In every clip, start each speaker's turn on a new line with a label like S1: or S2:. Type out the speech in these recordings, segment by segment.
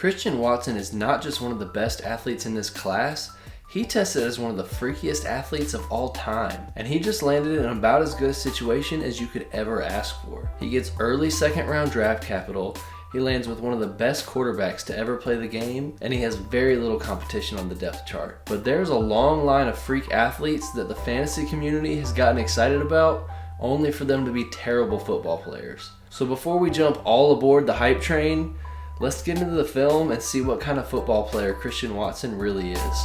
S1: Christian Watson is not just one of the best athletes in this class, he tested as one of the freakiest athletes of all time, and he just landed in about as good a situation as you could ever ask for. He gets early second round draft capital, he lands with one of the best quarterbacks to ever play the game, and he has very little competition on the depth chart. But there's a long line of freak athletes that the fantasy community has gotten excited about, only for them to be terrible football players. So before we jump all aboard the hype train, let's get into the film and see what kind of football player Christian Watson really is.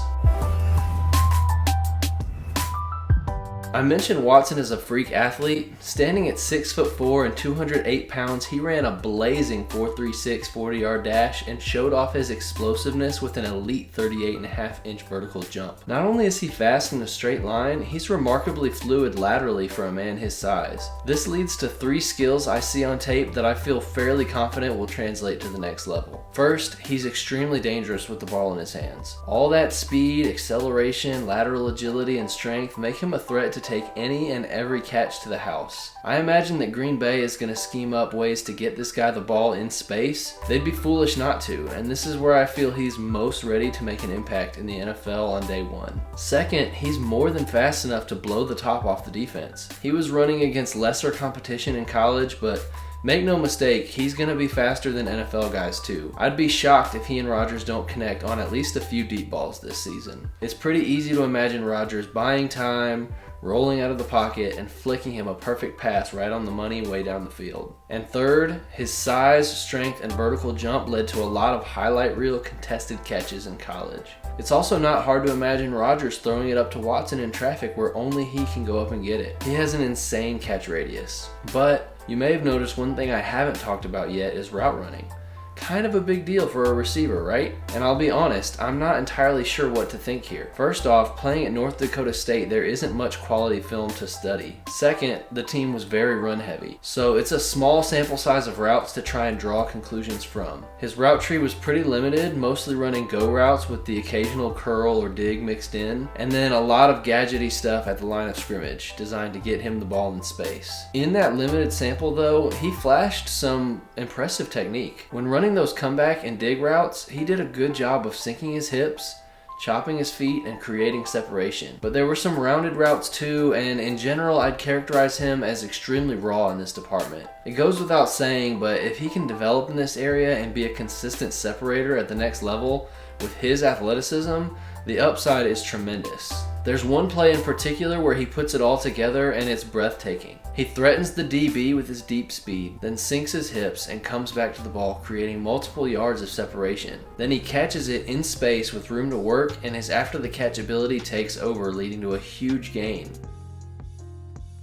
S1: I mentioned Watson is a freak athlete. Standing at 6'4" and 208 pounds, he ran a blazing 4.36 40-yard dash and showed off his explosiveness with an elite 38.5-inch vertical jump. Not only is he fast in a straight line, he's remarkably fluid laterally for a man his size. This leads to 3 skills I see on tape that I feel fairly confident will translate to the next level. First, he's extremely dangerous with the ball in his hands. All that speed, acceleration, lateral agility, and strength make him a threat to take any and every catch to the house. I imagine that Green Bay is going to scheme up ways to get this guy the ball in space. They'd be foolish not to, and this is where I feel he's most ready to make an impact in the NFL on day one. Second, he's more than fast enough to blow the top off the defense. He was running against lesser competition in college, but make no mistake, he's going to be faster than NFL guys too. I'd be shocked if he and Rodgers don't connect on at least a few deep balls this season. It's pretty easy to imagine Rodgers buying time, rolling out of the pocket, and flicking him a perfect pass right on the money way down the field. And third, his size, strength, and vertical jump led to a lot of highlight reel contested catches in college. It's also not hard to imagine Rodgers throwing it up to Watson in traffic where only he can go up and get it. He has an insane catch radius. But you may have noticed one thing I haven't talked about yet is route running. Kind of a big deal for a receiver, right? And I'll be honest, I'm not entirely sure what to think here. First off, playing at North Dakota State, there isn't much quality film to study. Second, the team was very run heavy, so it's a small sample size of routes to try and draw conclusions from. His route tree was pretty limited, mostly running go routes with the occasional curl or dig mixed in, and then a lot of gadgety stuff at the line of scrimmage, designed to get him the ball in space. In that limited sample though, he flashed some impressive technique. When running those comeback and dig routes, he did a good job of sinking his hips, chopping his feet, and creating separation. But there were some rounded routes too, and in general I'd characterize him as extremely raw in this department. It goes without saying, but if he can develop in this area and be a consistent separator at the next level with his athleticism, the upside is tremendous. There's one play in particular where he puts it all together and it's breathtaking. He threatens the DB with his deep speed, then sinks his hips and comes back to the ball, creating multiple yards of separation. Then he catches it in space with room to work, and his after the catch ability takes over, leading to a huge gain.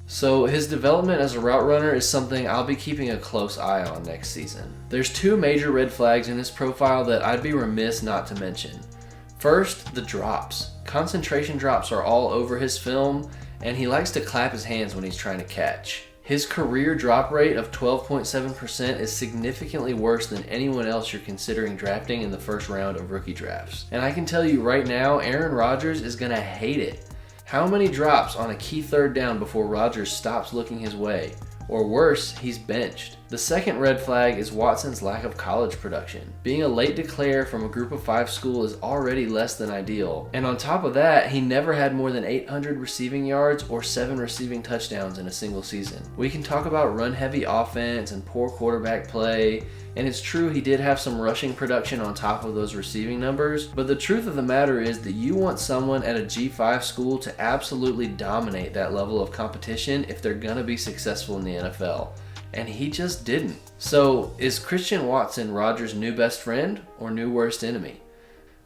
S1: So his development as a route runner is something I'll be keeping a close eye on next season. There's 2 major red flags in his profile that I'd be remiss not to mention. First, the drops. Concentration drops are all over his film, and he likes to clap his hands when he's trying to catch. His career drop rate of 12.7% is significantly worse than anyone else you're considering drafting in the first round of rookie drafts. And I can tell you right now, Aaron Rodgers is going to hate it. How many drops on a key third down before Rodgers stops looking his way? Or worse, he's benched. The second red flag is Watson's lack of college production. Being a late declare from a group of 5 school is already less than ideal. And on top of that, he never had more than 800 receiving yards or 7 receiving touchdowns in a single season. We can talk about run-heavy offense and poor quarterback play, and it's true he did have some rushing production on top of those receiving numbers, but the truth of the matter is that you want someone at a G5 school to absolutely dominate that level of competition if they're gonna be successful in the NFL. And he just didn't. So, is Christian Watson Rodgers' new best friend or new worst enemy?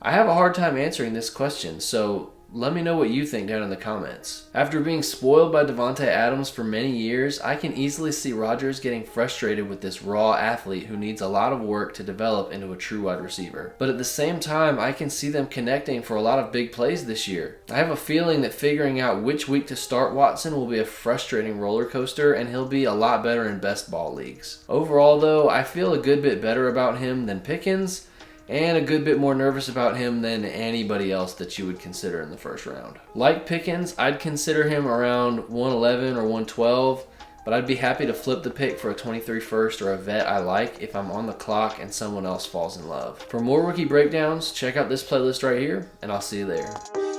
S1: I have a hard time answering this question, so let me know what you think down in the comments. After being spoiled by Davante Adams for many years, I can easily see Rodgers getting frustrated with this raw athlete who needs a lot of work to develop into a true wide receiver. But at the same time, I can see them connecting for a lot of big plays this year. I have a feeling that figuring out which week to start Watson will be a frustrating roller coaster, and he'll be a lot better in best ball leagues. Overall though, I feel a good bit better about him than Pickens, and a good bit more nervous about him than anybody else that you would consider in the first round. Like Pickens, I'd consider him around 111 or 112, but but I'd be happy to flip the pick for a 23 first or a vet I like if I'm on the clock and someone else falls in love. For more rookie breakdowns, check out this playlist right here, and I'll see you there.